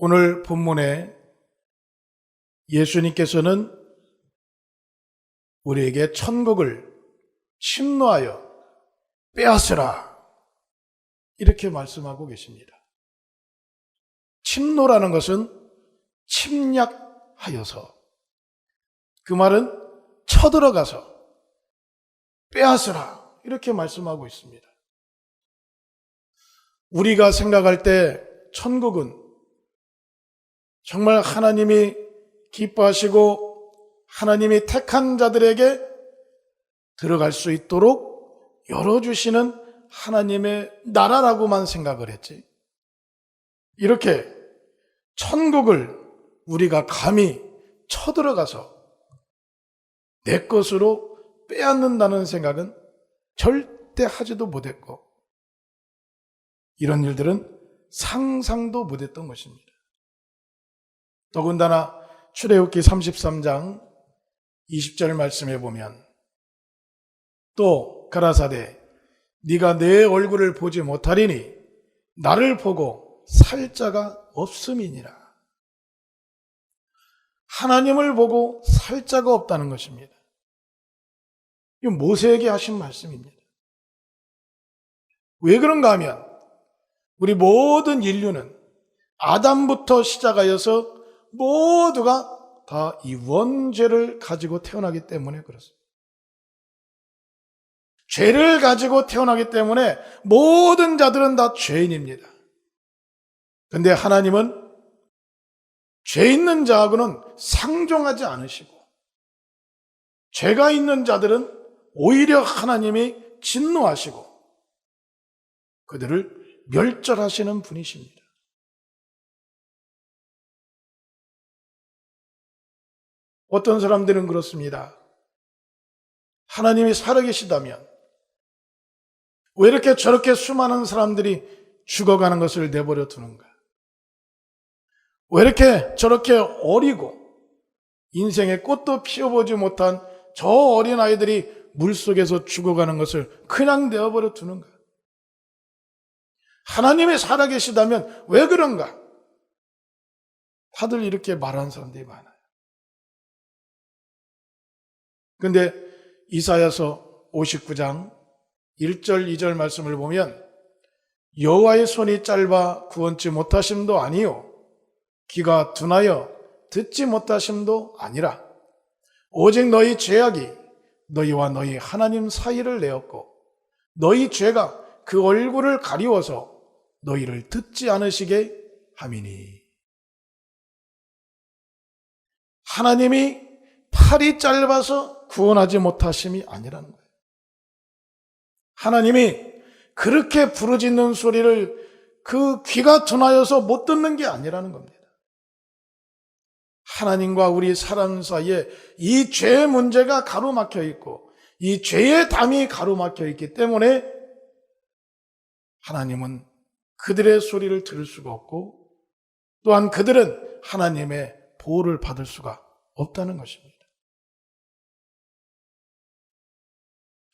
오늘 본문에 예수님께서는 우리에게 천국을 침노하여 빼앗으라 이렇게 말씀하고 계십니다. 침노라는 것은 침략하여서, 그 말은 쳐들어가서 빼앗으라 이렇게 말씀하고 있습니다. 우리가 생각할 때 천국은 정말 하나님이 기뻐하시고 하나님이 택한 자들에게 들어갈 수 있도록 열어주시는 하나님의 나라라고만 생각을 했지, 이렇게 천국을 우리가 감히 쳐들어가서 내 것으로 빼앗는다는 생각은 절대 하지도 못했고, 이런 일들은 상상도 못했던 것입니다. 더군다나 출애굽기 33장 20절 말씀에 보면, 또 가라사대 네가 내 얼굴을 보지 못하리니 나를 보고 살 자가 없음이니라. 하나님을 보고 살 자가 없다는 것입니다. 이건 모세에게 하신 말씀입니다. 왜 그런가 하면 우리 모든 인류는 아담부터 시작하여서 모두가 다 이 원죄를 가지고 태어나기 때문에 그렇습니다. 죄를 가지고 태어나기 때문에 모든 자들은 다 죄인입니다. 그런데 하나님은 죄 있는 자하고는 상종하지 않으시고, 죄가 있는 자들은 오히려 하나님이 진노하시고 그들을 멸절하시는 분이십니다. 어떤 사람들은 그렇습니다. 하나님이 살아계시다면 왜 이렇게 저렇게 수많은 사람들이 죽어가는 것을 내버려 두는가? 왜 이렇게 저렇게 어리고 인생의 꽃도 피워보지 못한 저 어린아이들이 물속에서 죽어가는 것을 그냥 내버려 두는가? 하나님이 살아계시다면 왜 그런가? 다들 이렇게 말하는 사람들이 많아요. 그런데 이사야서 59장 1절 2절 말씀을 보면, 여호와의 손이 짧아 구원치 못하심도 아니요 귀가 둔하여 듣지 못하심도 아니라 오직 너희 죄악이 너희와 너희 하나님 사이를 내었고 너희 죄가 그 얼굴을 가리워서 너희를 듣지 않으시게 함이니. 하나님이 팔이 짧아서 구원하지 못하심이 아니라는 거예요. 하나님이 그렇게 부르짖는 소리를 그 귀가 둔하여서 못 듣는 게 아니라는 겁니다. 하나님과 우리 사람 사이에 이 죄의 문제가 가로막혀 있고 이 죄의 담이 가로막혀 있기 때문에 하나님은 그들의 소리를 들을 수가 없고, 또한 그들은 하나님의 보호를 받을 수가 없다는 것입니다.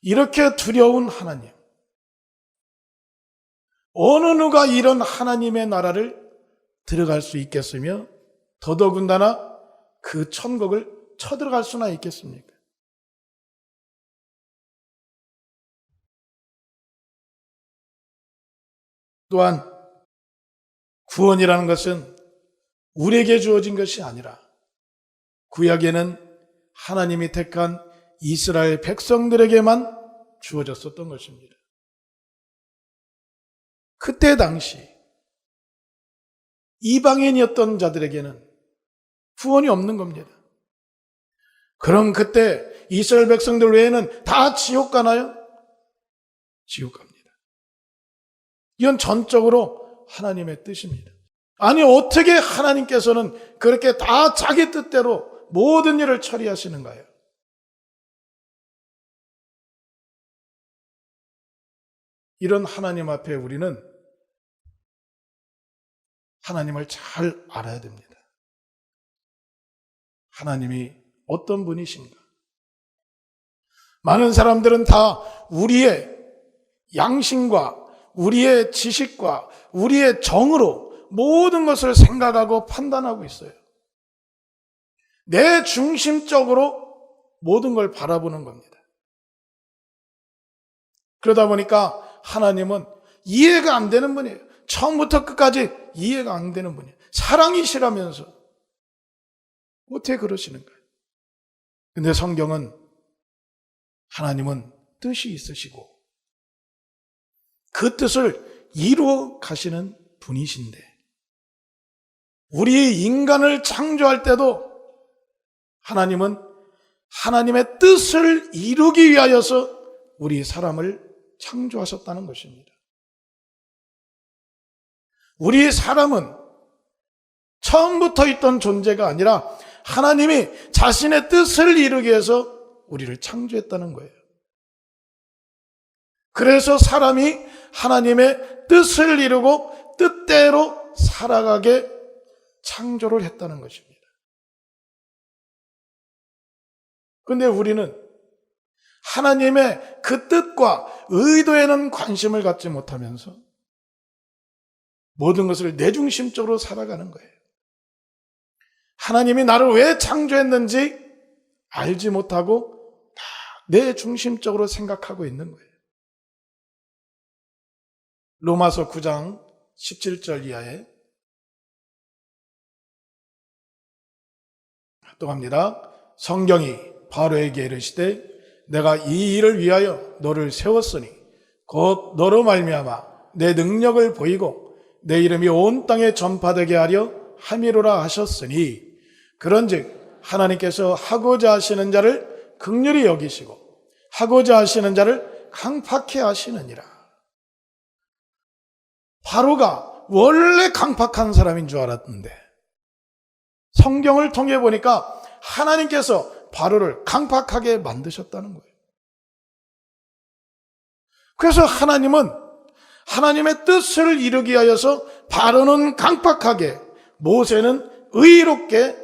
이렇게 두려운 하나님, 어느 누가 이런 하나님의 나라를 들어갈 수 있겠으며 더더군다나 그 천국을 쳐들어갈 수나 있겠습니까? 또한 구원이라는 것은 우리에게 주어진 것이 아니라 구약에는 하나님이 택한 이스라엘 백성들에게만 주어졌었던 것입니다. 그때 당시 이방인이었던 자들에게는 구원이 없는 겁니다. 그럼 그때 이스라엘 백성들 외에는 다 지옥 가나요? 지옥 갑니다. 이건 전적으로 하나님의 뜻입니다. 아니, 어떻게 하나님께서는 그렇게 다 자기 뜻대로 모든 일을 처리하시는가요? 이런 하나님 앞에 우리는 하나님을 잘 알아야 됩니다. 하나님이 어떤 분이신가? 많은 사람들은 다 우리의 양심과 우리의 지식과 우리의 정으로 모든 것을 생각하고 판단하고 있어요. 내 중심적으로 모든 걸 바라보는 겁니다. 그러다 보니까 하나님은 이해가 안 되는 분이에요. 처음부터 끝까지 이해가 안 되는 분이에요. 사랑이시라면서 어떻게 그러시는 거예요? 근데 성경은 하나님은 뜻이 있으시고 그 뜻을 이루어 가시는 분이신데, 우리 인간을 창조할 때도 하나님은 하나님의 뜻을 이루기 위하여서 우리 사람을 창조하셨다는 것입니다. 우리 사람은 처음부터 있던 존재가 아니라 하나님이 자신의 뜻을 이루기 위해서 우리를 창조했다는 거예요. 그래서 사람이 하나님의 뜻을 이루고 뜻대로 살아가게 창조를 했다는 것입니다. 그런데 우리는 하나님의 그 뜻과 의도에는 관심을 갖지 못하면서 모든 것을 내중심적으로 살아가는 거예요. 하나님이 나를 왜 창조했는지 알지 못하고 다 내중심적으로 생각하고 있는 거예요. 로마서 9장 17절 이하에 또 합니다. 성경이 바로에게 이르시되 내가 이 일을 위하여 너를 세웠으니 곧 너로 말미암아 내 능력을 보이고 내 이름이 온 땅에 전파되게 하려 함이로라 하셨으니, 그런즉 하나님께서 하고자 하시는 자를 긍휼히 여기시고 하고자 하시는 자를 강팍해 하시느니라. 바로가 원래 강팍한 사람인 줄 알았는데 성경을 통해 보니까 하나님께서 바로를 강팍하게 만드셨다는 거예요. 그래서 하나님은 하나님의 뜻을 이루기 위하여서 바로는 강팍하게, 모세는 의롭게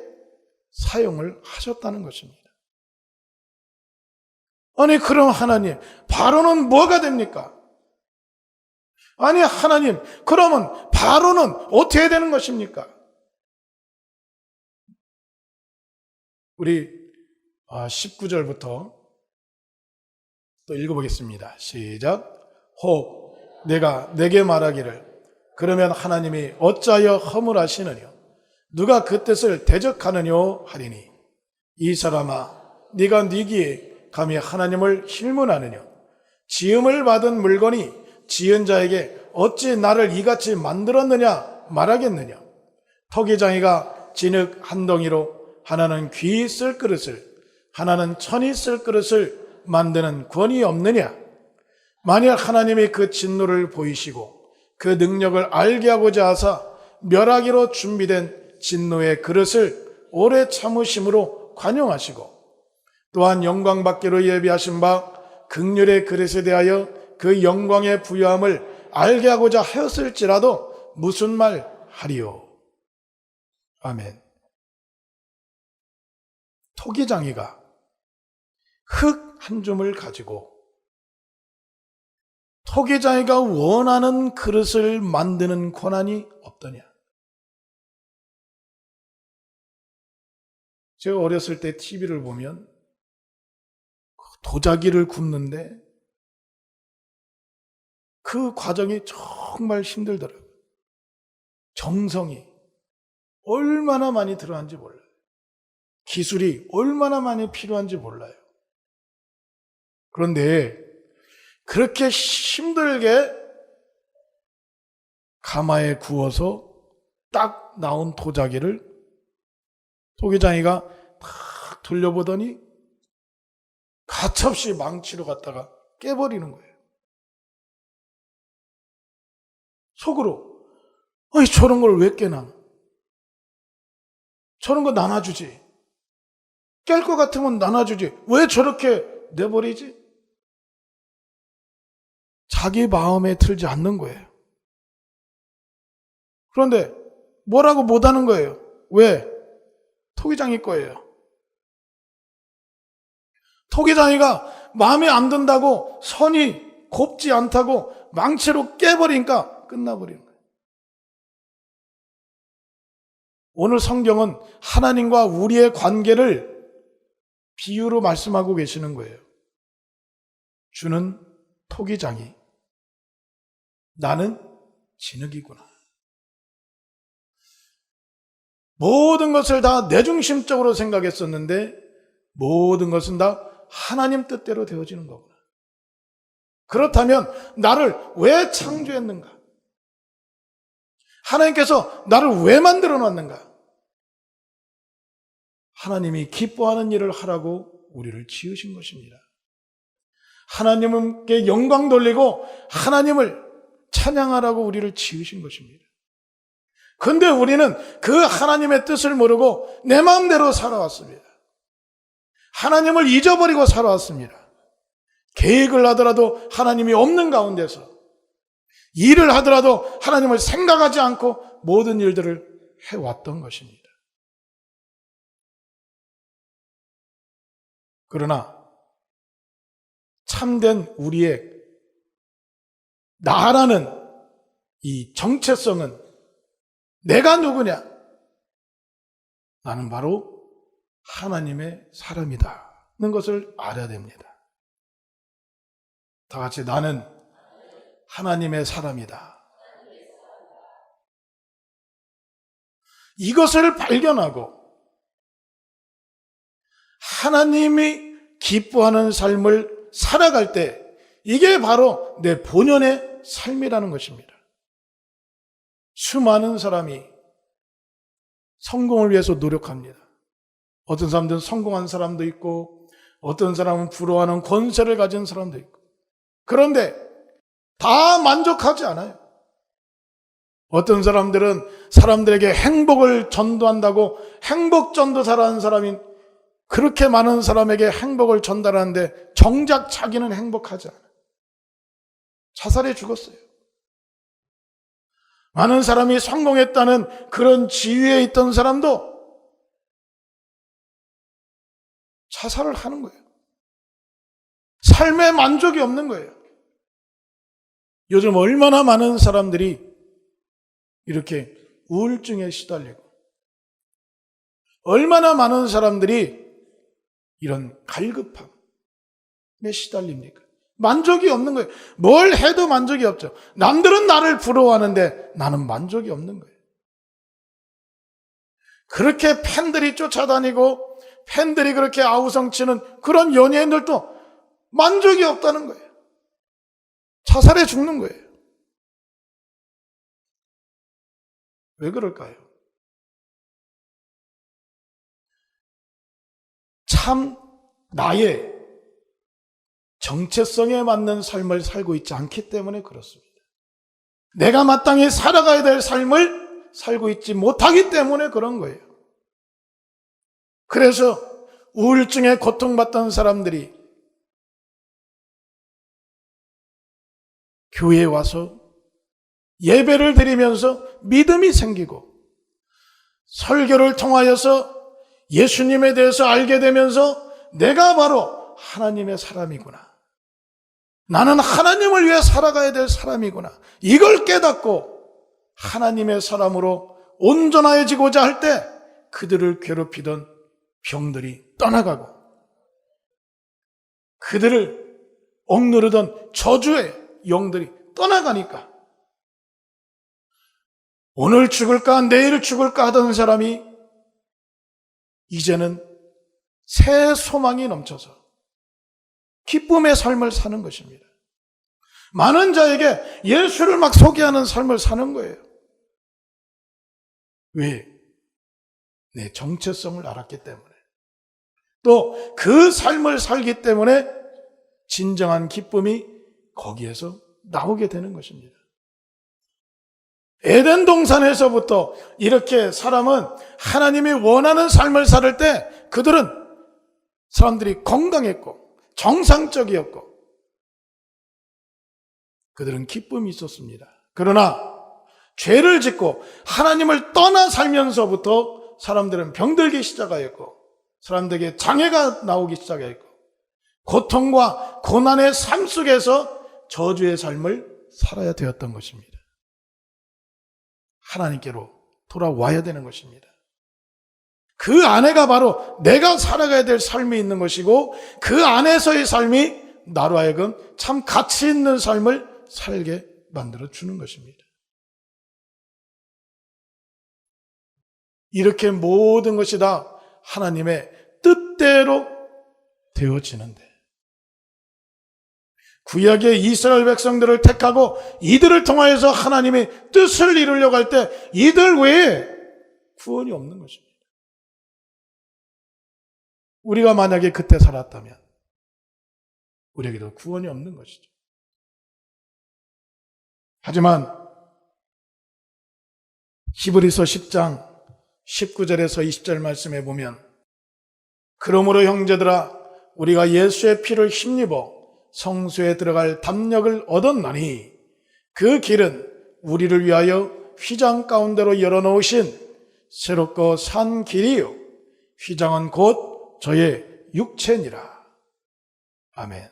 사용을 하셨다는 것입니다. 아니, 그럼 하나님, 바로는 뭐가 됩니까? 아니, 하나님, 그러면 바로는 어떻게 되는 것입니까? 우리 19절부터 또 읽어보겠습니다. 시작. 혹 내가 내게 말하기를 그러면 하나님이 어찌하여 허물하시느냐, 누가 그 뜻을 대적하느냐 하리니, 이 사람아 네가 네기에 감히 하나님을 힐문하느냐, 지음을 받은 물건이 지은 자에게 어찌 나를 이같이 만들었느냐 말하겠느냐. 토기장이가 진흙 한 덩이로 하나는 귀 쓸 그릇을 하나는 천이 쓸 그릇을 만드는 권이 없느냐. 만일 하나님이 그 진노를 보이시고 그 능력을 알게 하고자 하사 멸하기로 준비된 진노의 그릇을 오래 참으심으로 관용하시고, 또한 영광 받기로 예비하신 바 긍휼의 그릇에 대하여 그 영광의 부요함을 알게 하고자 하였을지라도 무슨 말 하리요. 아멘. 토기장이가 흙 한 줌을 가지고 토기장이가 원하는 그릇을 만드는 권한이 없더냐. 제가 어렸을 때 TV를 보면 도자기를 굽는데 그 과정이 정말 힘들더라고요. 정성이 얼마나 많이 들어간지 몰라요. 기술이 얼마나 많이 필요한지 몰라요. 그런데 그렇게 힘들게 가마에 구워서 딱 나온 도자기를 토기장이가 딱 돌려보더니 가차없이 망치로 갖다가 깨버리는 거예요. 속으로, 아니 저런 걸 왜 깨나? 저런 거 나눠주지. 깰 것 같으면 나눠주지. 왜 저렇게 내버리지? 자기 마음에 들지 않는 거예요. 그런데 뭐라고 못하는 거예요. 왜? 토기장이 거예요. 토기장이가 마음에 안 든다고, 선이 곱지 않다고 망치로 깨버리니까 끝나버리는 거예요. 오늘 성경은 하나님과 우리의 관계를 비유로 말씀하고 계시는 거예요. 주는 토기장이, 나는 진흙이구나. 모든 것을 다 내중심적으로 생각했었는데 모든 것은 다 하나님 뜻대로 되어지는 거구나. 그렇다면 나를 왜 창조했는가? 하나님께서 나를 왜 만들어 놨는가? 하나님이 기뻐하는 일을 하라고 우리를 지으신 것입니다. 하나님께 영광 돌리고 하나님을 찬양하라고 우리를 지으신 것입니다. 그런데 우리는 그 하나님의 뜻을 모르고 내 마음대로 살아왔습니다. 하나님을 잊어버리고 살아왔습니다. 계획을 하더라도 하나님이 없는 가운데서, 일을 하더라도 하나님을 생각하지 않고 모든 일들을 해왔던 것입니다. 그러나 참된 우리의 나라는 이 정체성은 내가 누구냐? 나는 바로 하나님의 사람이다는 것을 알아야 됩니다. 다 같이 나는 하나님의 사람이다. 이것을 발견하고 하나님이 기뻐하는 삶을 살아갈 때 이게 바로 내 본연의 삶이라는 것입니다. 수많은 사람이 성공을 위해서 노력합니다. 어떤 사람들은 성공한 사람도 있고 어떤 사람은 부러워하는 권세를 가진 사람도 있고, 그런데 다 만족하지 않아요. 어떤 사람들은 사람들에게 행복을 전도한다고 행복 전도사를 하는 사람이 그렇게 많은 사람에게 행복을 전달하는데 정작 자기는 행복하지 않아요. 자살해 죽었어요. 많은 사람이 성공했다는 그런 지위에 있던 사람도 자살을 하는 거예요. 삶에 만족이 없는 거예요. 요즘 얼마나 많은 사람들이 이렇게 우울증에 시달리고, 얼마나 많은 사람들이 이런 갈급함에 시달립니까? 만족이 없는 거예요. 뭘 해도 만족이 없죠. 남들은 나를 부러워하는데 나는 만족이 없는 거예요. 그렇게 팬들이 쫓아다니고 팬들이 그렇게 아우성치는 그런 연예인들도 만족이 없다는 거예요. 자살해 죽는 거예요. 왜 그럴까요? 참 나의 정체성에 맞는 삶을 살고 있지 않기 때문에 그렇습니다. 내가 마땅히 살아가야 될 삶을 살고 있지 못하기 때문에 그런 거예요. 그래서 우울증에 고통받던 사람들이 교회에 와서 예배를 드리면서 믿음이 생기고, 설교를 통하여서 예수님에 대해서 알게 되면서 내가 바로 하나님의 사람이구나, 나는 하나님을 위해 살아가야 될 사람이구나, 이걸 깨닫고 하나님의 사람으로 온전해지고자 할 때 그들을 괴롭히던 병들이 떠나가고, 그들을 억누르던 저주의 영들이 떠나가니까 오늘 죽을까 내일 죽을까 하던 사람이 이제는 새 소망이 넘쳐서 기쁨의 삶을 사는 것입니다. 많은 자에게 예수를 막 소개하는 삶을 사는 거예요. 왜? 내 정체성을 알았기 때문에, 또 그 삶을 살기 때문에 진정한 기쁨이 거기에서 나오게 되는 것입니다. 에덴 동산에서부터 이렇게 사람은 하나님이 원하는 삶을 살 때 그들은 사람들이 건강했고 정상적이었고 그들은 기쁨이 있었습니다. 그러나 죄를 짓고 하나님을 떠나 살면서부터 사람들은 병들기 시작하였고 사람들에게 장애가 나오기 시작했고 고통과 고난의 삶 속에서 저주의 삶을 살아야 되었던 것입니다. 하나님께로 돌아와야 되는 것입니다. 그 안에가 바로 내가 살아가야 될 삶이 있는 것이고 그 안에서의 삶이 나로 하여금 참 가치 있는 삶을 살게 만들어 주는 것입니다. 이렇게 모든 것이 다 하나님의 뜻대로 되어지는데 구약의 이스라엘 백성들을 택하고 이들을 통하여서 하나님이 뜻을 이루려고 할 때 이들 외에 구원이 없는 것입니다. 우리가 만약에 그때 살았다면 우리에게도 구원이 없는 것이죠. 하지만 히브리서 10장 19절에서 20절 말씀에 보면 그러므로 형제들아 우리가 예수의 피를 힘입어 성소에 들어갈 담력을 얻었나니 그 길은 우리를 위하여 휘장 가운데로 열어놓으신 새롭고 산 길이요 휘장은 곧 저의 육체니라. 아멘.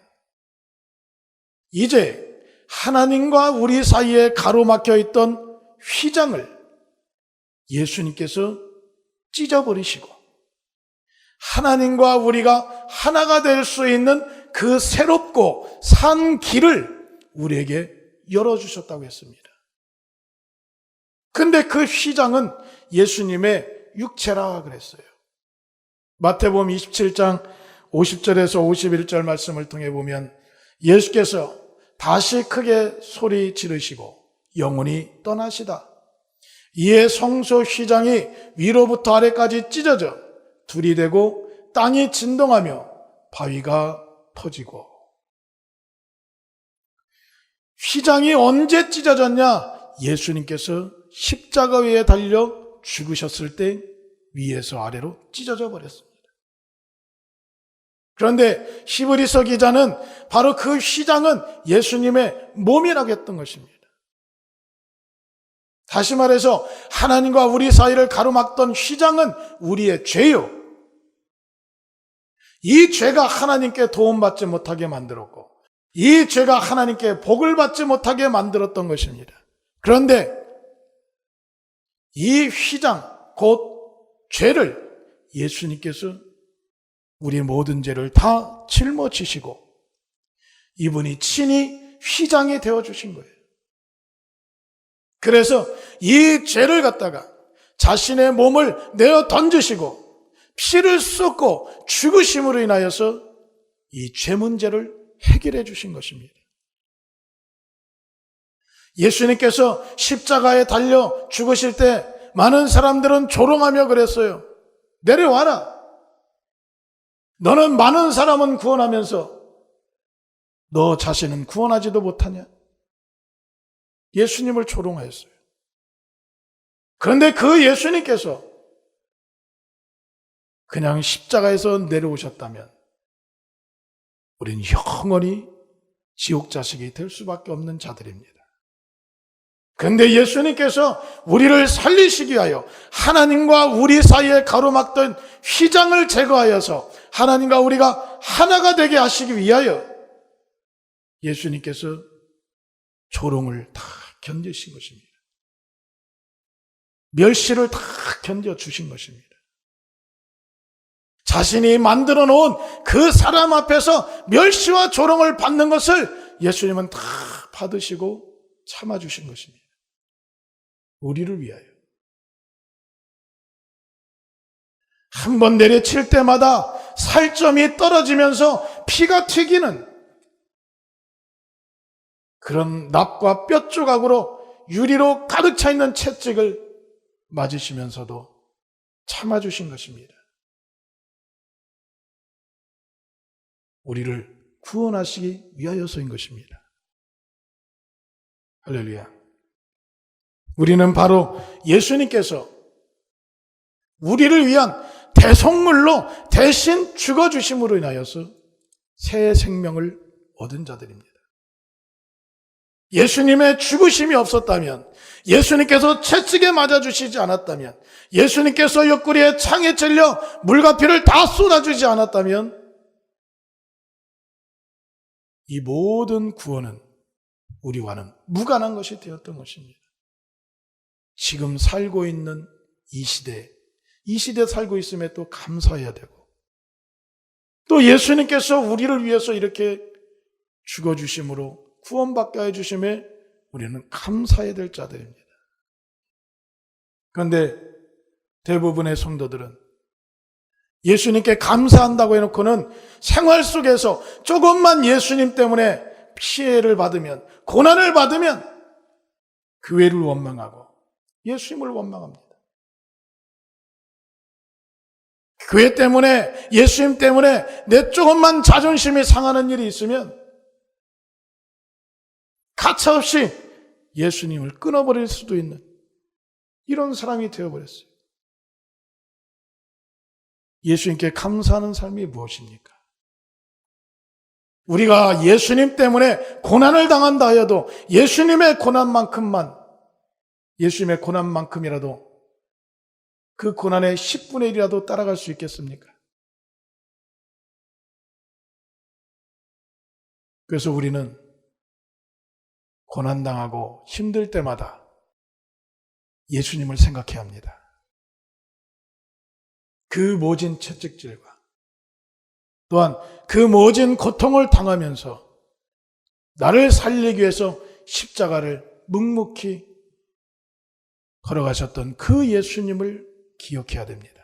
이제 하나님과 우리 사이에 가로막혀 있던 휘장을 예수님께서 찢어버리시고 하나님과 우리가 하나가 될 수 있는 그 새롭고 산 길을 우리에게 열어주셨다고 했습니다. 근데 그 휘장은 예수님의 육체라 그랬어요. 마태복음 27장 50절에서 51절 말씀을 통해 보면 예수께서 다시 크게 소리 지르시고 영원히 떠나시다. 이에 성소 휘장이 위로부터 아래까지 찢어져 둘이 되고 땅이 진동하며 바위가 터지고. 휘장이 언제 찢어졌냐? 예수님께서 십자가 위에 달려 죽으셨을 때 위에서 아래로 찢어져 버렸습니다. 그런데 히브리서 기자는 바로 그 휘장은 예수님의 몸이라고 했던 것입니다. 다시 말해서 하나님과 우리 사이를 가로막던 휘장은 우리의 죄요. 이 죄가 하나님께 도움받지 못하게 만들었고 이 죄가 하나님께 복을 받지 못하게 만들었던 것입니다. 그런데 이 휘장, 곧 죄를 예수님께서 우리 모든 죄를 다 짊어지시고 이분이 친히 휘장이 되어주신 거예요. 그래서 이 죄를 갖다가 자신의 몸을 내어 던지시고 피를 쏟고 죽으심으로 인하여서 이 죄 문제를 해결해 주신 것입니다. 예수님께서 십자가에 달려 죽으실 때 많은 사람들은 조롱하며 그랬어요. 내려와라. 너는 많은 사람은 구원하면서 너 자신은 구원하지도 못하냐? 예수님을 조롱하였어요. 그런데 그 예수님께서 그냥 십자가에서 내려오셨다면 우리는 영원히 지옥 자식이 될 수밖에 없는 자들입니다. 그런데 예수님께서 우리를 살리시기 위하여 하나님과 우리 사이에 가로막던 휘장을 제거하여서 하나님과 우리가 하나가 되게 하시기 위하여 예수님께서 조롱을 다 견디신 것입니다. 멸시를 다 견뎌주신 것입니다. 자신이 만들어 놓은 그 사람 앞에서 멸시와 조롱을 받는 것을 예수님은 다 받으시고 참아주신 것입니다. 우리를 위하여. 한 번 내려칠 때마다 살점이 떨어지면서 피가 튀기는 그런 납과 뼈 조각으로 유리로 가득 차 있는 채찍을 맞으시면서도 참아주신 것입니다. 우리를 구원하시기 위하여서인 것입니다. 할렐루야. 우리는 바로 예수님께서 우리를 위한 대속물로 대신 죽어주심으로 인하여서 새 생명을 얻은 자들입니다. 예수님의 죽으심이 없었다면, 예수님께서 채찍에 맞아주시지 않았다면, 예수님께서 옆구리에 창에 찔려 물과 피를 다 쏟아주지 않았다면 이 모든 구원은 우리와는 무관한 것이 되었던 것입니다. 지금 살고 있는 이 시대에 이 시대에 살고 있음에 또 감사해야 되고, 또 예수님께서 우리를 위해서 이렇게 죽어주심으로 구원받게 해주심에 우리는 감사해야 될 자들입니다. 그런데 대부분의 성도들은 예수님께 감사한다고 해놓고는 생활 속에서 조금만 예수님 때문에 피해를 받으면, 고난을 받으면 교회를 원망하고 예수님을 원망합니다. 교회 때문에, 예수님 때문에 내 조금만 자존심이 상하는 일이 있으면 가차없이 예수님을 끊어버릴 수도 있는 이런 사람이 되어버렸어요. 예수님께 감사하는 삶이 무엇입니까? 우리가 예수님 때문에 고난을 당한다 하여도 예수님의 고난만큼이라도 그 고난의 10분의 1이라도 따라갈 수 있겠습니까? 그래서 우리는 고난당하고 힘들 때마다 예수님을 생각해야 합니다. 그 모진 채찍질과 또한 그 모진 고통을 당하면서 나를 살리기 위해서 십자가를 묵묵히 걸어가셨던 그 예수님을 기억해야 됩니다.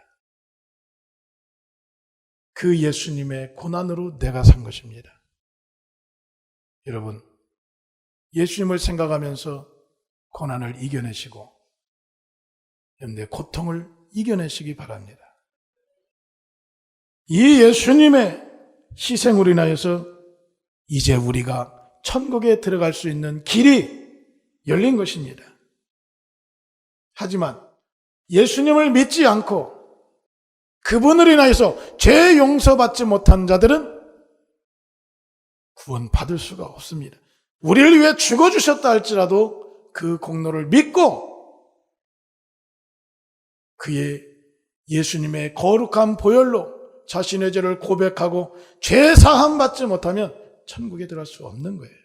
그 예수님의 고난으로 내가 산 것입니다. 여러분, 예수님을 생각하면서 고난을 이겨내시고 여러분의 고통을 이겨내시기 바랍니다. 이 예수님의 희생으로 인하여서 이제 우리가 천국에 들어갈 수 있는 길이 열린 것입니다. 하지만 예수님을 믿지 않고 그분을 인하여서 죄 용서받지 못한 자들은 구원받을 수가 없습니다. 우리를 위해 죽어주셨다 할지라도 그 공로를 믿고 그의 예수님의 거룩한 보혈로 자신의 죄를 고백하고 죄 사함 받지 못하면 천국에 들어갈 수 없는 거예요.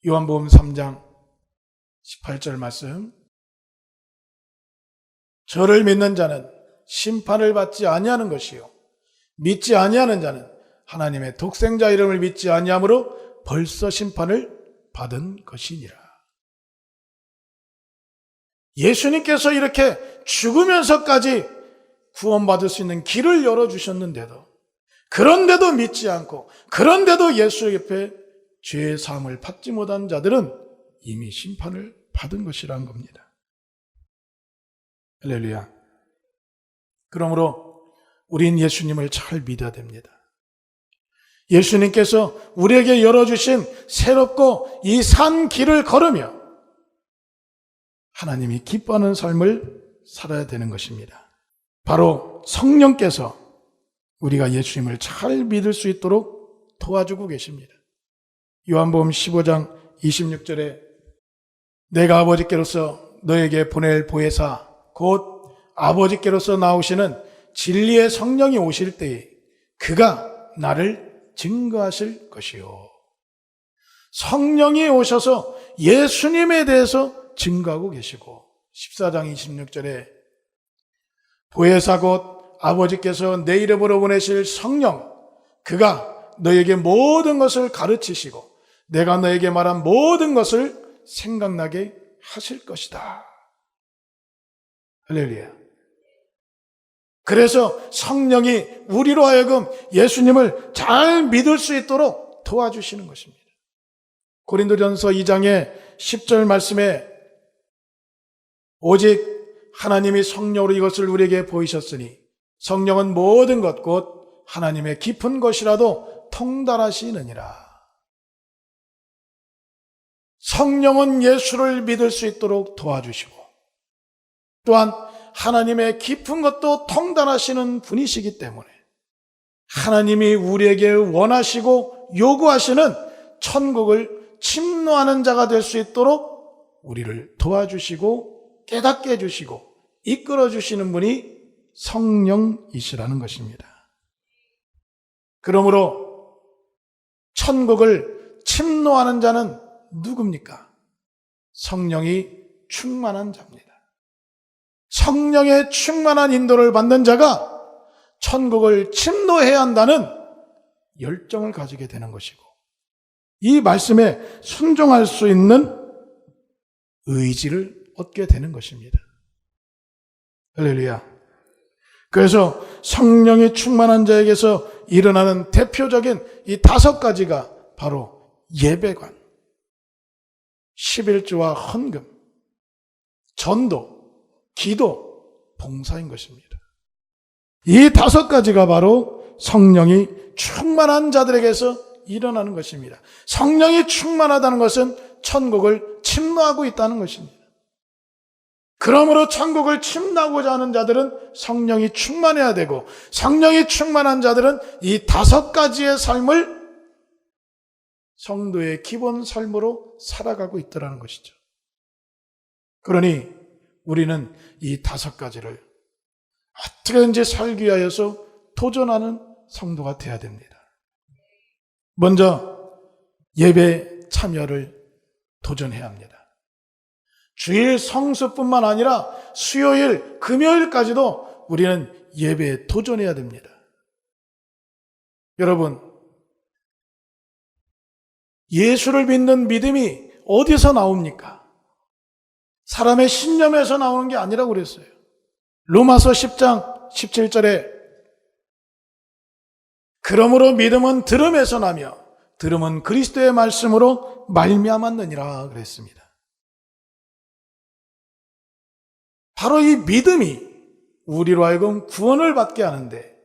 요한복음 3장 18절 말씀. 저를 믿는 자는 심판을 받지 아니하는 것이요 믿지 아니하는 자는 하나님의 독생자 이름을 믿지 아니함으로 벌써 심판을 받은 것이니라. 예수님께서 이렇게 죽으면서까지 구원받을 수 있는 길을 열어주셨는데도, 그런데도 믿지 않고, 그런데도 예수 옆에 죄의 사함을 받지 못한 자들은 이미 심판을 받은 것이라는 겁니다. 할렐루야. 그러므로 우린 예수님을 잘 믿어야 됩니다. 예수님께서 우리에게 열어주신 새롭고 이 산 길을 걸으며 하나님이 기뻐하는 삶을 살아야 되는 것입니다. 바로 성령께서 우리가 예수님을 잘 믿을 수 있도록 도와주고 계십니다. 요한복음 15장 26절에 내가 아버지께로서 너에게 보낼 보혜사 곧 아버지께로서 나오시는 진리의 성령이 오실 때에 그가 나를 증거하실 것이요. 성령이 오셔서 예수님에 대해서 증거하고 계시고 14장 26절에 보혜사 곧 아버지께서 내 이름으로 보내실 성령 그가 너에게 모든 것을 가르치시고 내가 너에게 말한 모든 것을 생각나게 하실 것이다. 할렐루야. 그래서 성령이 우리로 하여금 예수님을 잘 믿을 수 있도록 도와주시는 것입니다. 고린도전서 2장의 10절 말씀에 오직 하나님이 성령으로 이것을 우리에게 보이셨으니 성령은 모든 것 곧 하나님의 깊은 것이라도 통달하시느니라. 성령은 예수를 믿을 수 있도록 도와주시고 또한 하나님의 깊은 것도 통달하시는 분이시기 때문에 하나님이 우리에게 원하시고 요구하시는 천국을 침노하는 자가 될 수 있도록 우리를 도와주시고 깨닫게 해주시고 이끌어 주시는 분이 성령이시라는 것입니다. 그러므로 천국을 침노하는 자는 누굽니까? 성령이 충만한 자입니다. 성령의 충만한 인도를 받는 자가 천국을 침노해야 한다는 열정을 가지게 되는 것이고, 이 말씀에 순종할 수 있는 의지를 얻게 되는 것입니다. 할렐루야. 그래서 성령이 충만한 자에게서 일어나는 대표적인 이 5가지가 바로 예배관, 11조와 헌금, 전도, 기도, 봉사인 것입니다. 이 5가지가 바로 성령이 충만한 자들에게서 일어나는 것입니다. 성령이 충만하다는 것은 천국을 침노하고 있다는 것입니다. 그러므로 천국을 침노하고자 하는 자들은 성령이 충만해야 되고, 성령이 충만한 자들은 이 5가지의 삶을 성도의 기본 삶으로 살아가고 있다는 것이죠. 그러니 우리는 이 5가지를 어떻게든지 살기 위하여서 도전하는 성도가 되어야 됩니다. 먼저 예배 참여를 도전해야 합니다. 주일 성수뿐만 아니라 수요일, 금요일까지도 우리는 예배에 도전해야 됩니다. 여러분, 예수를 믿는 믿음이 어디서 나옵니까? 사람의 신념에서 나오는 게 아니라고 그랬어요. 로마서 10장 17절에 그러므로 믿음은 들음에서 나며 들음은 그리스도의 말씀으로 말미암았느니라 그랬습니다. 바로 이 믿음이 우리로 하여금 구원을 받게 하는데,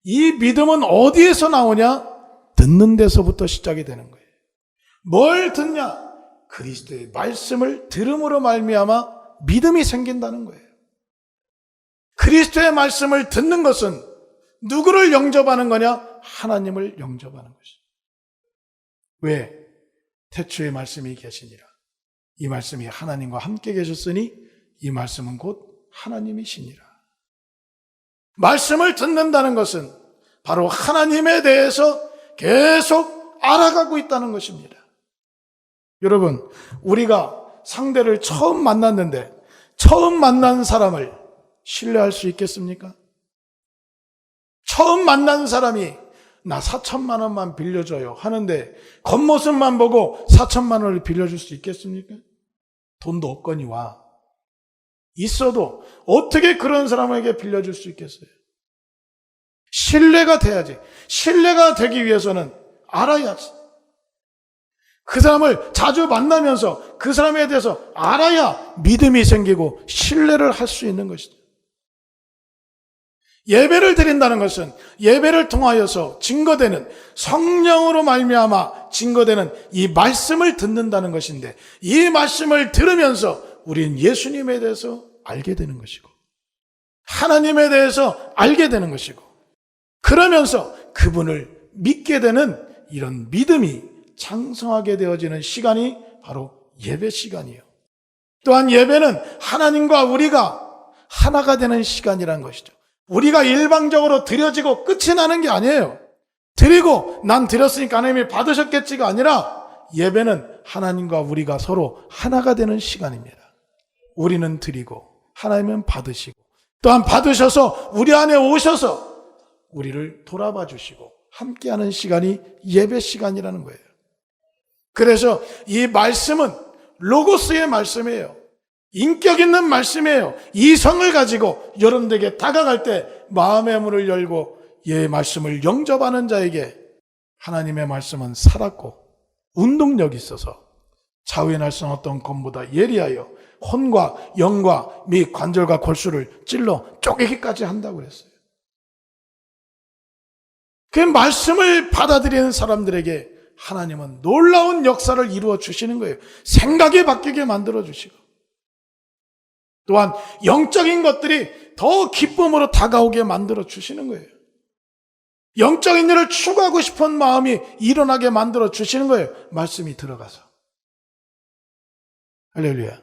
이 믿음은 어디에서 나오냐? 듣는 데서부터 시작이 되는 거예요. 뭘 듣냐? 그리스도의 말씀을 들음으로 말미암아 믿음이 생긴다는 거예요. 그리스도의 말씀을 듣는 것은 누구를 영접하는 거냐? 하나님을 영접하는 것이죠. 왜? 태초에 말씀이 계시니라. 이 말씀이 하나님과 함께 계셨으니 이 말씀은 곧 하나님이시니라. 말씀을 듣는다는 것은 바로 하나님에 대해서 계속 알아가고 있다는 것입니다. 여러분, 우리가 상대를 처음 만났는데 처음 만난 사람을 신뢰할 수 있겠습니까? 처음 만난 사람이 나 4천만 원만 빌려줘요 하는데 겉모습만 보고 4천만 원을 빌려줄 수 있겠습니까? 돈도 없거니와. 있어도 어떻게 그런 사람에게 빌려줄 수 있겠어요? 신뢰가 돼야지. 신뢰가 되기 위해서는 알아야지. 그 사람을 자주 만나면서 그 사람에 대해서 알아야 믿음이 생기고 신뢰를 할 수 있는 것이죠. 예배를 드린다는 것은 예배를 통하여서 증거되는, 성령으로 말미암아 증거되는 이 말씀을 듣는다는 것인데, 이 말씀을 들으면서 우리는 예수님에 대해서 알게 되는 것이고 하나님에 대해서 알게 되는 것이고, 그러면서 그분을 믿게 되는 이런 믿음이 장성하게 되어지는 시간이 바로 예배 시간이에요. 또한 예배는 하나님과 우리가 하나가 되는 시간이라는 것이죠. 우리가 일방적으로 드려지고 끝이 나는 게 아니에요. 드리고 난 드렸으니까 하나님이 받으셨겠지가 아니라, 예배는 하나님과 우리가 서로 하나가 되는 시간입니다. 우리는 드리고 하나님은 받으시고, 또한 받으셔서 우리 안에 오셔서 우리를 돌아봐 주시고 함께하는 시간이 예배 시간이라는 거예요. 그래서 이 말씀은 로고스의 말씀이에요. 인격 있는 말씀이에요. 이성을 가지고 여러분들에게 다가갈 때 마음의 문을 열고 예 말씀을 영접하는 자에게 하나님의 말씀은 살았고 운동력이 있어서 자위할 수 없던 검보다 예리하여 혼과 영과 및 관절과 골수를 찔러 쪼개기까지 한다고 그랬어요. 그 말씀을 받아들이는 사람들에게 하나님은 놀라운 역사를 이루어 주시는 거예요. 생각이 바뀌게 만들어 주시고, 또한 영적인 것들이 더 기쁨으로 다가오게 만들어 주시는 거예요. 영적인 일을 추구하고 싶은 마음이 일어나게 만들어 주시는 거예요. 말씀이 들어가서. 할렐루야.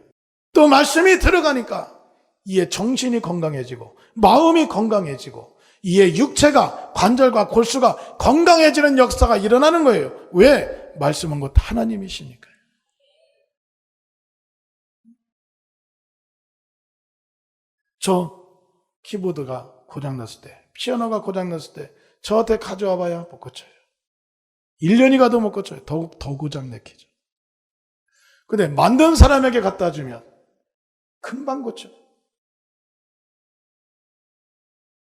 또 말씀이 들어가니까 이의 정신이 건강해지고 마음이 건강해지고 이의 육체가, 관절과 골수가 건강해지는 역사가 일어나는 거예요. 왜? 말씀은 곧 하나님이시니까요. 저 키보드가 고장났을 때, 피아노가 고장났을 때 저한테 가져와 봐야 못 고쳐요. 1년이 가도 못 고쳐요. 더 고장내키죠. 근데 만든 사람에게 갖다 주면 금방 고쳐.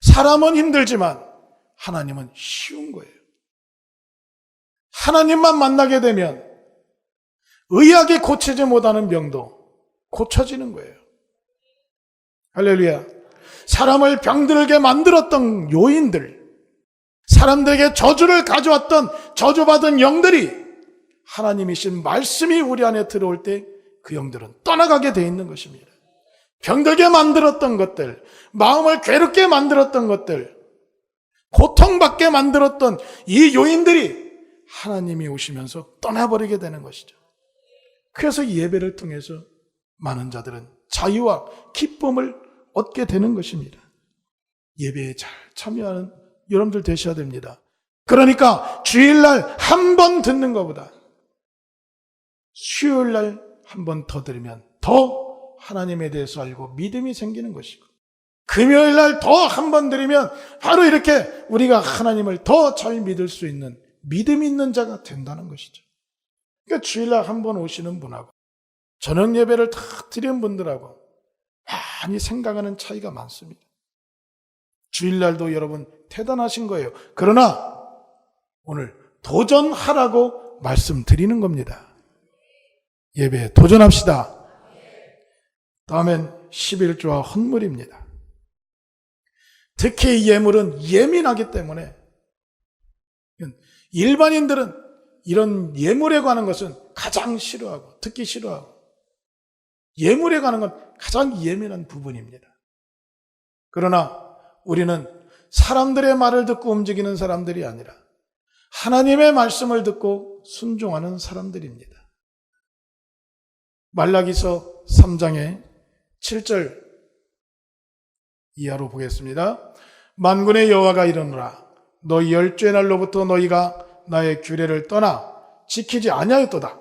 사람은 힘들지만 하나님은 쉬운 거예요. 하나님만 만나게 되면 의학이 고치지 못하는 병도 고쳐지는 거예요. 할렐루야. 사람을 병들게 만들었던 요인들, 사람들에게 저주를 가져왔던 저주받은 영들이 하나님이신 말씀이 우리 안에 들어올 때 그 영들은 떠나가게 돼 있는 것입니다. 병들게 만들었던 것들, 마음을 괴롭게 만들었던 것들, 고통받게 만들었던 이 요인들이 하나님이 오시면서 떠나버리게 되는 것이죠. 그래서 이 예배를 통해서 많은 자들은 자유와 기쁨을 얻게 되는 것입니다. 예배에 잘 참여하는 여러분들 되셔야 됩니다. 그러니까 주일날 한 번 듣는 것보다 수요일날 한 번 더 들으면 더 하나님에 대해서 알고 믿음이 생기는 것이고, 금요일날 더 한 번 들으면 바로 이렇게 우리가 하나님을 더 잘 믿을 수 있는 믿음 있는 자가 된다는 것이죠. 그러니까 주일날 한 번 오시는 분하고 저녁 예배를 다 드리는 분들하고 많이 생각하는 차이가 많습니다. 주일날도 여러분 대단하신 거예요. 그러나 오늘 도전하라고 말씀드리는 겁니다. 예배에 도전합시다. 다음엔 11조와 헌물입니다. 특히 이 예물은 예민하기 때문에 일반인들은 이런 예물에 관한 것은 가장 싫어하고 듣기 싫어하고, 예물에 관한 건 가장 예민한 부분입니다. 그러나 우리는 사람들의 말을 듣고 움직이는 사람들이 아니라 하나님의 말씀을 듣고 순종하는 사람들입니다. 말라기서 3장의 7절 이하로 보겠습니다. 만군의 여호와가 이르노라. 너희 열주의 날로부터 너희가 나의 규례를 떠나 지키지 아니하였도다.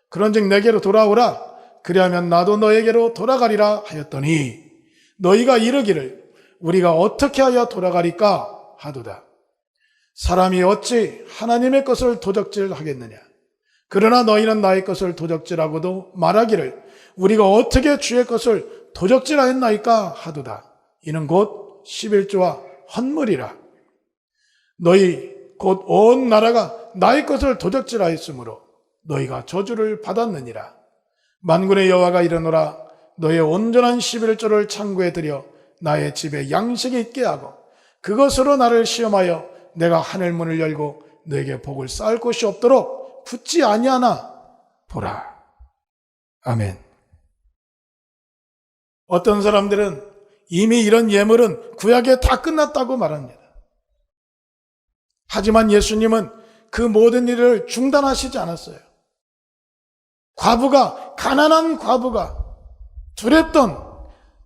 그런즉 내게로 돌아오라. 그리하면 나도 너에게로 돌아가리라 하였더니 너희가 이르기를 우리가 어떻게 하여 돌아가리까 하도다. 사람이 어찌 하나님의 것을 도적질하겠느냐. 그러나 너희는 나의 것을 도적질하고도 말하기를 우리가 어떻게 주의 것을 도적질하였나이까 하도다. 이는 곧 11조와 헌물이라. 너희 곧 온 나라가 나의 것을 도적질하였으므로 너희가 저주를 받았느니라. 만군의 여호와가 이르노라. 너의 온전한 11조를 창고에 들여 나의 집에 양식이 있게 하고 그것으로 나를 시험하여 내가 하늘문을 열고 너에게 복을 쌓을 곳이 없도록 붙지 아니하나 보라. 아멘. 어떤 사람들은 이미 이런 예물은 구약에 다 끝났다고 말합니다. 하지만 예수님은 그 모든 일을 중단하시지 않았어요. 가난한 과부가 두렵던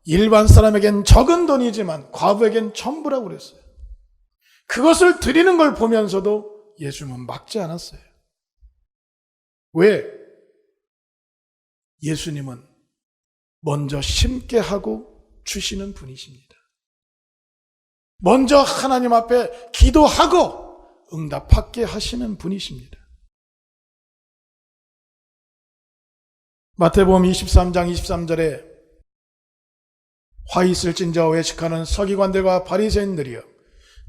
일반 사람에겐 적은 돈이지만 과부에겐 전부라고 그랬어요. 그것을 드리는 걸 보면서도 예수님은 막지 않았어요. 왜? 예수님은 먼저 심게 하고 주시는 분이십니다. 먼저 하나님 앞에 기도하고 응답받게 하시는 분이십니다. 마태복음 23장 23절에 화 있을진저 외식하는 서기관들과 바리새인들이여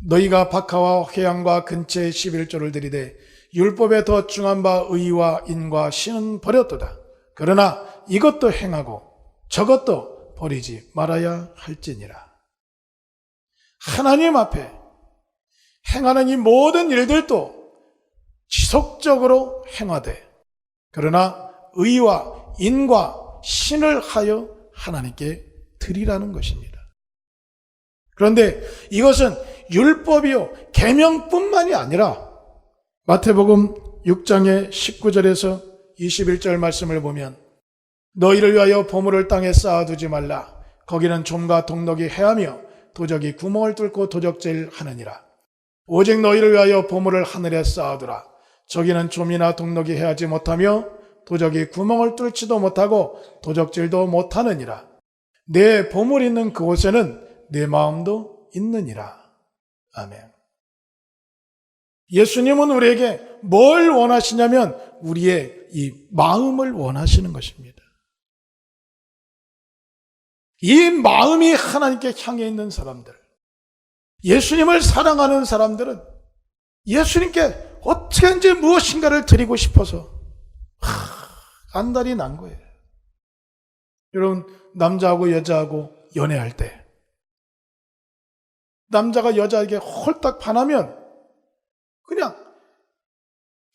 너희가 박하와 회양과 근처에 11조를 들이되 율법에 더 중한 바 의와 인과 신은 버렸도다. 그러나 이것도 행하고 저것도 버리지 말아야 할지니라. 하나님 앞에 행하는 이 모든 일들도 지속적으로 행하되 그러나 의와 인과 신을 하여 하나님께 드리라는 것입니다. 그런데 이것은 율법이요 계명뿐만이 아니라 마태복음 6장의 19절에서 21절 말씀을 보면 너희를 위하여 보물을 땅에 쌓아두지 말라. 거기는 좀과 동록이 해하며 도적이 구멍을 뚫고 도적질하느니라. 오직 너희를 위하여 보물을 하늘에 쌓아두라. 저기는 좀이나 동록이 해하지 못하며 도적이 구멍을 뚫지도 못하고 도적질도 못하느니라. 내 보물 있는 그곳에는 내 마음도 있느니라. 아멘. 예수님은 우리에게 뭘 원하시냐면 우리의 이 마음을 원하시는 것입니다. 이 마음이 하나님께 향해 있는 사람들, 예수님을 사랑하는 사람들은 예수님께 어떻게든지 무엇인가를 드리고 싶어서 안달이 난 거예요. 여러분, 남자하고 여자하고 연애할 때 남자가 여자에게 홀딱 반하면 그냥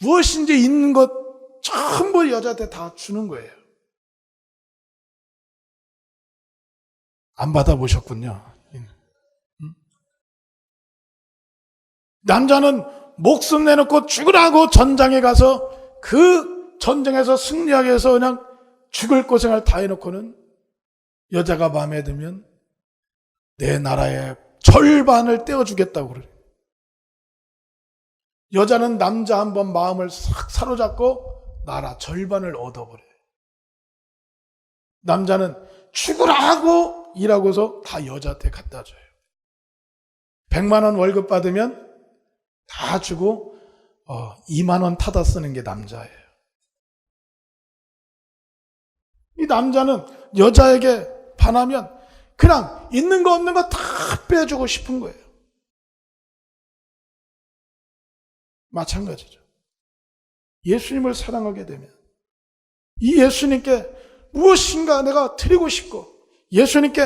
무엇인지 있는 것 전부 여자한테 다 주는 거예요. 안 받아보셨군요. 남자는 목숨 내놓고 죽으라고 전장에 가서 그 전쟁에서 승리하기 위해서 그냥 죽을 고생을 다 해놓고는 여자가 마음에 들면 내 나라의 절반을 떼어주겠다고 그래요. 여자는 남자 한 번 마음을 싹 사로잡고 나라 절반을 얻어버려요. 남자는 죽으라고 일하고서 다 여자한테 갖다 줘요. 100만 원 월급 받으면 다 주고 2만 원 타다 쓰는 게 남자예요. 이 남자는 여자에게 반하면 그냥 있는 거 없는 거 다 빼주고 싶은 거예요. 마찬가지죠. 예수님을 사랑하게 되면 이 예수님께 무엇인가 내가 드리고 싶고 예수님께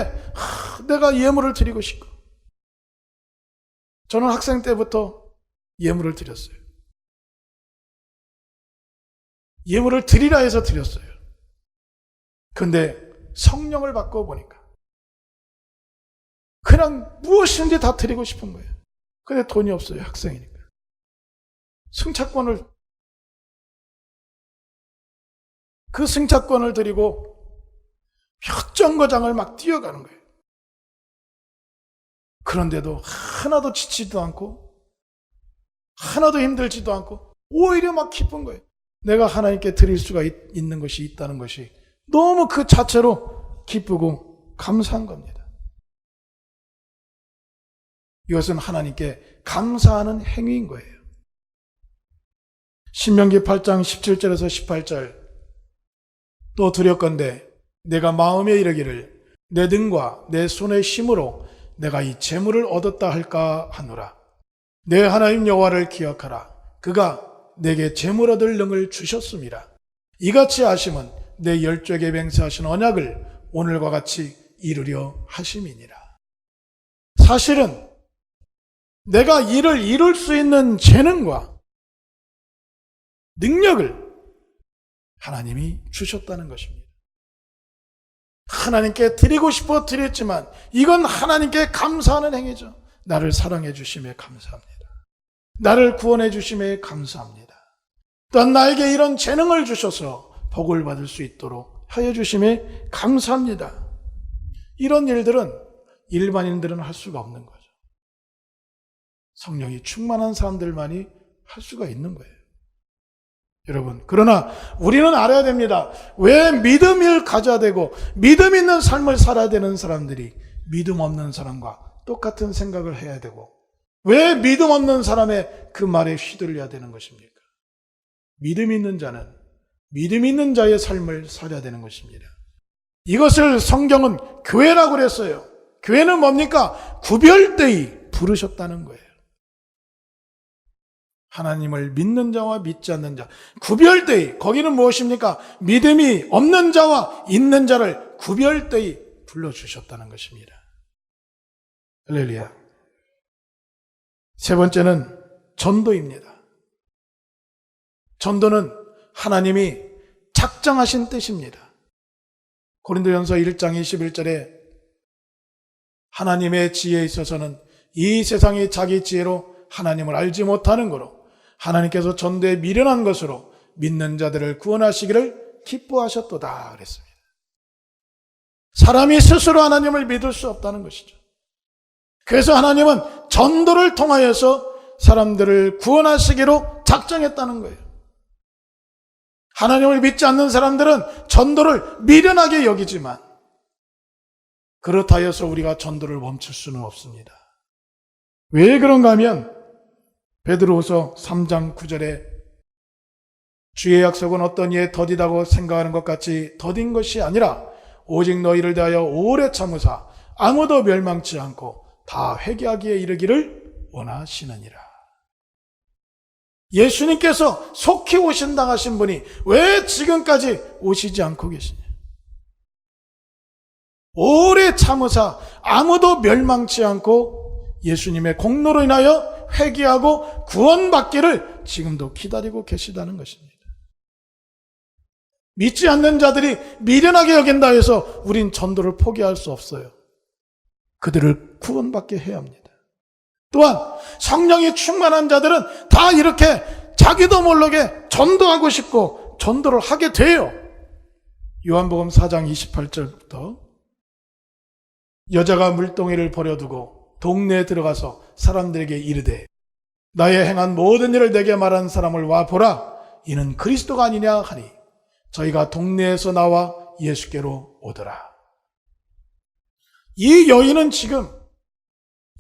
내가 예물을 드리고 싶고 저는 학생 때부터 예물을 드렸어요. 예물을 드리라 해서 드렸어요. 근데 성령을 받고 보니까 그냥 무엇인지 다 드리고 싶은 거예요. 근데 돈이 없어요. 학생이니까. 그 승차권을 드리고 몇 정거장을 막 뛰어가는 거예요. 그런데도 하나도 지치지도 않고 하나도 힘들지도 않고 오히려 막 기쁜 거예요. 내가 하나님께 드릴 수가 있는 것이 있다는 것이 너무 그 자체로 기쁘고 감사한 겁니다. 이것은 하나님께 감사하는 행위인 거예요. 신명기 8장 17절에서 18절 또 두렵건대 내가 마음에 이르기를 내 등과 내 손의 힘으로 내가 이 재물을 얻었다 할까 하노라. 내 하나님 여호와를 기억하라. 그가 내게 재물 얻을 능을 주셨음이라. 이같이 하심은 내 열조에게 맹세하신 언약을 오늘과 같이 이루려 하심이니라. 사실은 내가 이를 이룰 수 있는 재능과 능력을 하나님이 주셨다는 것입니다. 하나님께 드리고 싶어 드렸지만 이건 하나님께 감사하는 행위죠. 나를 사랑해 주심에 감사합니다. 나를 구원해 주심에 감사합니다. 또한 나에게 이런 재능을 주셔서 복을 받을 수 있도록 하여 주심에 감사합니다. 이런 일들은 일반인들은 할 수가 없는 거죠. 성령이 충만한 사람들만이 할 수가 있는 거예요. 여러분, 그러나 우리는 알아야 됩니다. 왜 믿음을 가져야 되고 믿음 있는 삶을 살아야 되는 사람들이 믿음 없는 사람과 똑같은 생각을 해야 되고 왜 믿음 없는 사람의 그 말에 휘둘려야 되는 것입니까? 믿음 있는 자는 믿음 있는 자의 삶을 살아야 되는 것입니다. 이것을 성경은 교회라고 그랬어요. 교회는 뭡니까? 구별되이 부르셨다는 거예요. 하나님을 믿는 자와 믿지 않는 자, 구별되이, 거기는 무엇입니까? 믿음이 없는 자와 있는 자를 구별되이 불러주셨다는 것입니다. 할렐루야. 세 번째는 전도입니다. 전도는 하나님이 작정하신 뜻입니다. 고린도전서 1장 21절에 하나님의 지혜에 있어서는 이 세상이 자기 지혜로 하나님을 알지 못하는 거로 하나님께서 전도에 미련한 것으로 믿는 자들을 구원하시기를 기뻐하셨도다 그랬습니다. 사람이 스스로 하나님을 믿을 수 없다는 것이죠. 그래서 하나님은 전도를 통하여서 사람들을 구원하시기로 작정했다는 거예요. 하나님을 믿지 않는 사람들은 전도를 미련하게 여기지만 그렇다여서 우리가 전도를 멈출 수는 없습니다. 왜 그런가 하면 베드로후서 3장 9절에 주의 약속은 어떤 이에 더디다고 생각하는 것 같이 더딘 것이 아니라 오직 너희를 대하여 오래 참으사 아무도 멸망치 않고 다 회개하기에 이르기를 원하시느니라. 예수님께서 속히 오신다 하신 분이 왜 지금까지 오시지 않고 계시냐? 오래 참으사 아무도 멸망치 않고 예수님의 공로로 인하여 회개하고 구원받기를 지금도 기다리고 계시다는 것입니다. 믿지 않는 자들이 미련하게 여긴다 해서 우린 전도를 포기할 수 없어요. 그들을 구원받게 해야 합니다. 또한 성령이 충만한 자들은 다 이렇게 자기도 모르게 전도하고 싶고 전도를 하게 돼요. 요한복음 4장 28절부터 여자가 물동이를 버려두고 동네에 들어가서 사람들에게 이르되 나의 행한 모든 일을 내게 말하는 사람을 와 보라. 이는 그리스도가 아니냐 하니 저희가 동네에서 나와 예수께로 오더라. 이 여인은 지금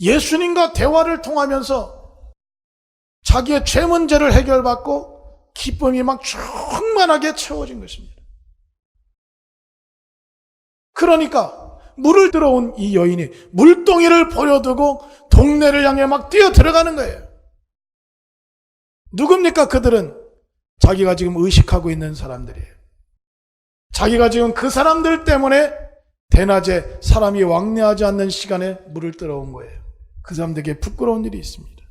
예수님과 대화를 통하면서 자기의 죄 문제를 해결받고 기쁨이 막 충만하게 채워진 것입니다. 그러니까 물을 들어온 이 여인이 물동이를 버려두고 동네를 향해 막 뛰어 들어가는 거예요. 누굽니까? 그들은 자기가 지금 의식하고 있는 사람들이에요. 자기가 지금 그 사람들 때문에 대낮에 사람이 왕래하지 않는 시간에 물을 들어온 거예요. 그 사람들에게 부끄러운 일이 있습니다.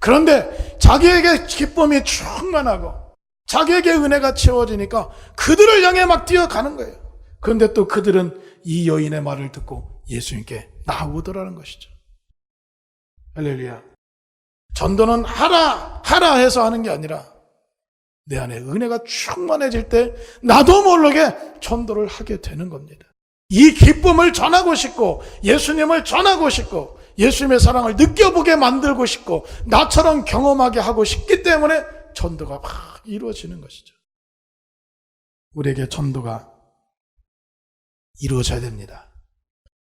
그런데 자기에게 기쁨이 충만하고 자기에게 은혜가 채워지니까 그들을 향해 막 뛰어가는 거예요. 그런데 또 그들은 이 여인의 말을 듣고 예수님께 나오더라는 것이죠. 할렐루야. 전도는 하라 해서 하는 게 아니라 내 안에 은혜가 충만해질 때 나도 모르게 전도를 하게 되는 겁니다. 이 기쁨을 전하고 싶고 예수님을 전하고 싶고 예수님의 사랑을 느껴보게 만들고 싶고 나처럼 경험하게 하고 싶기 때문에 전도가 막 이루어지는 것이죠. 우리에게 전도가 이루어져야 됩니다.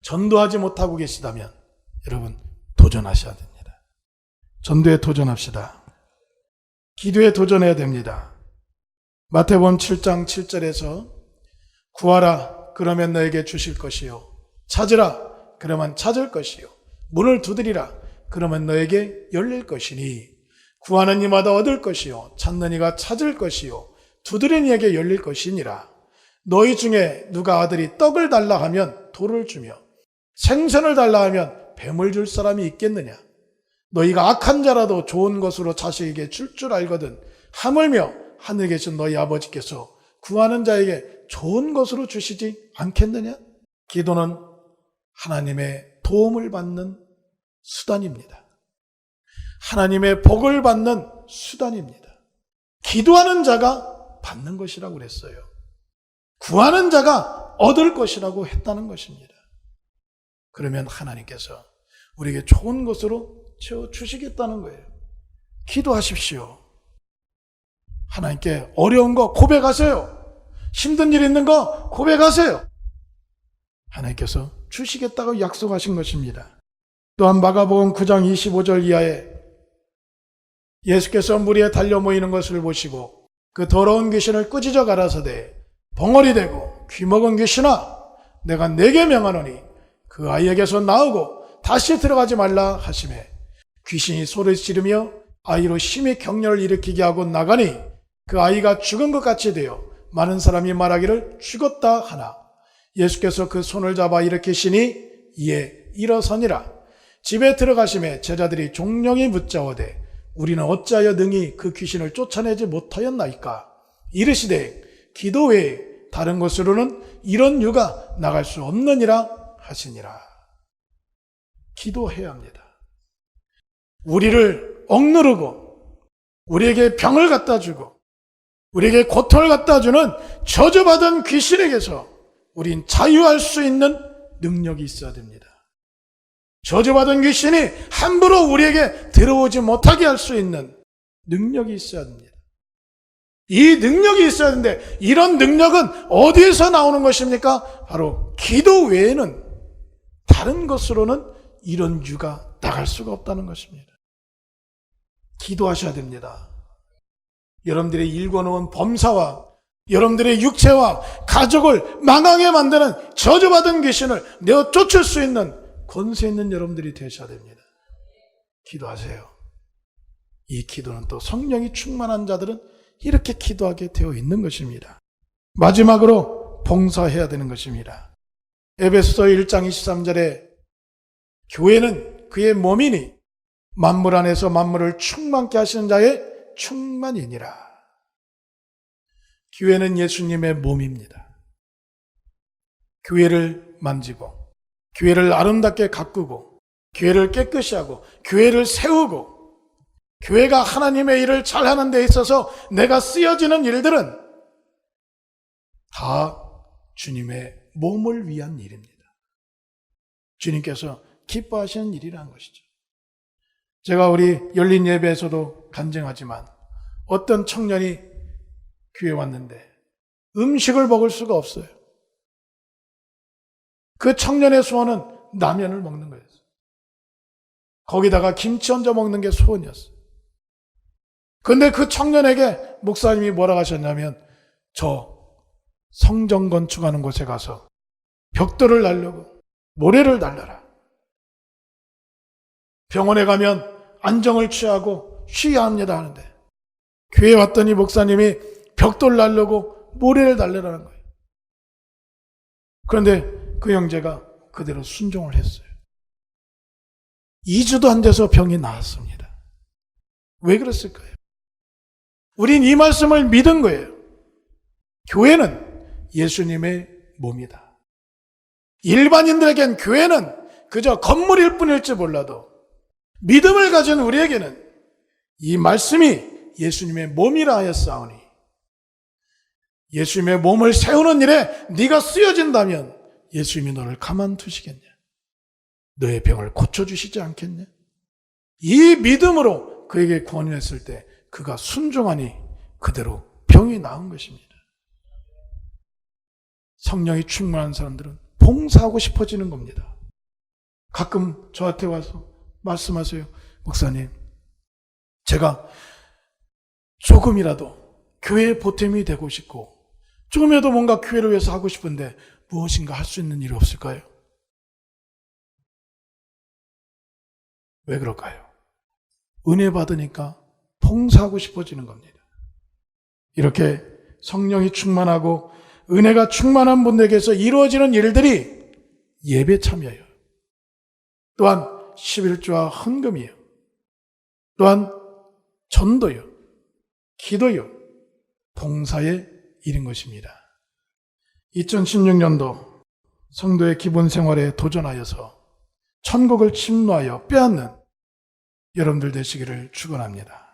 전도하지 못하고 계시다면 여러분 도전하셔야 됩니다. 전도에 도전합시다. 기도에 도전해야 됩니다. 마태복음 7장 7절에서 구하라 그러면 너에게 주실 것이요 찾으라 그러면 찾을 것이요 문을 두드리라 그러면 너에게 열릴 것이니 구하는 이마다 얻을 것이요 찾는 이가 찾을 것이요 두드리는 이에게 열릴 것이니라. 너희 중에 누가 아들이 떡을 달라 하면 돌을 주며 생선을 달라 하면 뱀을 줄 사람이 있겠느냐? 너희가 악한 자라도 좋은 것으로 자식에게 줄 줄 알거든 하물며 하늘에 계신 너희 아버지께서 구하는 자에게 좋은 것으로 주시지 않겠느냐? 기도는 하나님의 도움을 받는 수단입니다. 하나님의 복을 받는 수단입니다. 기도하는 자가 받는 것이라고 그랬어요. 구하는 자가 얻을 것이라고 했다는 것입니다. 그러면 하나님께서 우리에게 좋은 것으로 채워주시겠다는 거예요. 기도하십시오. 하나님께 어려운 거 고백하세요. 힘든 일 있는 거 고백하세요. 하나님께서 주시겠다고 약속하신 것입니다. 또한 마가복음 9장 25절 이하에 예수께서 무리에 달려 모이는 것을 보시고 그 더러운 귀신을 꾸짖어 가라사대 벙어리 되고 귀먹은 귀신아 내가 네게 명하노니 그 아이에게서 나오고 다시 들어가지 말라 하시매 귀신이 소리 지르며 아이로 심히 격려를 일으키게 하고 나가니 그 아이가 죽은 것 같이 되어 많은 사람이 말하기를 죽었다 하나 예수께서 그 손을 잡아 일으키시니 이에 일어서니라. 집에 들어가심에 제자들이 종영이 묻자오되 우리는 어찌하여 능히 그 귀신을 쫓아내지 못하였나이까? 이르시되 기도 외에 다른 곳으로는 이런 유가 나갈 수 없느니라 하시니라. 기도해야 합니다. 우리를 억누르고 우리에게 병을 갖다 주고 우리에게 고통을 갖다 주는 저주받은 귀신에게서 우린 자유할 수 있는 능력이 있어야 됩니다. 저주받은 귀신이 함부로 우리에게 들어오지 못하게 할 수 있는 능력이 있어야 됩니다. 이 능력이 있어야 하는데 이런 능력은 어디에서 나오는 것입니까? 바로 기도 외에는 다른 것으로는 이런 유가 나갈 수가 없다는 것입니다. 기도하셔야 됩니다. 여러분들의 일궈놓은 범사와 여러분들의 육체와 가족을 망하게 만드는 저주받은 귀신을 내어 쫓을 수 있는 권세 있는 여러분들이 되셔야 됩니다. 기도하세요. 이 기도는 또 성령이 충만한 자들은 이렇게 기도하게 되어 있는 것입니다. 마지막으로 봉사해야 되는 것입니다. 에베소서 1장 23절에 교회는 그의 몸이니 만물 안에서 만물을 충만케 하시는 자의 충만이니라. 교회는 예수님의 몸입니다. 교회를 만지고 교회를 아름답게 가꾸고 교회를 깨끗이 하고 교회를 세우고 교회가 하나님의 일을 잘하는 데 있어서 내가 쓰여지는 일들은 다 주님의 몸을 위한 일입니다. 주님께서 기뻐하시는 일이라는 것이죠. 제가 우리 열린 예배에서도 간증하지만 어떤 청년이 교회에 왔는데 음식을 먹을 수가 없어요. 그 청년의 소원은 라면을 먹는 거였어요. 거기다가 김치 얹어 먹는 게 소원이었어요. 그런데 그 청년에게 목사님이 뭐라고 하셨냐면 저 성전 건축하는 곳에 가서 벽돌을 날려고 모래를 날려라. 병원에 가면 안정을 취하고 쉬어야 합니다 하는데 교회에 왔더니 목사님이 벽돌 날려고 모래를 날려라는 거예요. 그런데 그 형제가 그대로 순종을 했어요. 2주도 안 돼서 병이 나았습니다. 왜 그랬을까요? 우린 이 말씀을 믿은 거예요. 교회는 예수님의 몸이다. 일반인들에겐 교회는 그저 건물일 뿐일지 몰라도 믿음을 가진 우리에게는 이 말씀이 예수님의 몸이라 하였사오니 예수님의 몸을 세우는 일에 네가 쓰여진다면 예수님이 너를 가만두시겠냐? 너의 병을 고쳐주시지 않겠냐? 이 믿음으로 그에게 권유했을 때 그가 순종하니 그대로 병이 나은 것입니다. 성령이 충만한 사람들은 봉사하고 싶어지는 겁니다. 가끔 저한테 와서 말씀하세요. 목사님, 제가 조금이라도 교회의 보탬이 되고 싶고 조금이라도 뭔가 교회를 위해서 하고 싶은데 무엇인가 할 수 있는 일이 없을까요? 왜 그럴까요? 은혜 받으니까 봉사하고 싶어지는 겁니다. 이렇게 성령이 충만하고 은혜가 충만한 분들에게서 이루어지는 일들이 예배 참여예요. 또한 11조와 헌금이에요. 또한 전도요, 기도요, 봉사의 일인 것입니다. 2016년도 성도의 기본 생활에 도전하여서 천국을 침노하여 빼앗는 여러분들 되시기를 축원합니다.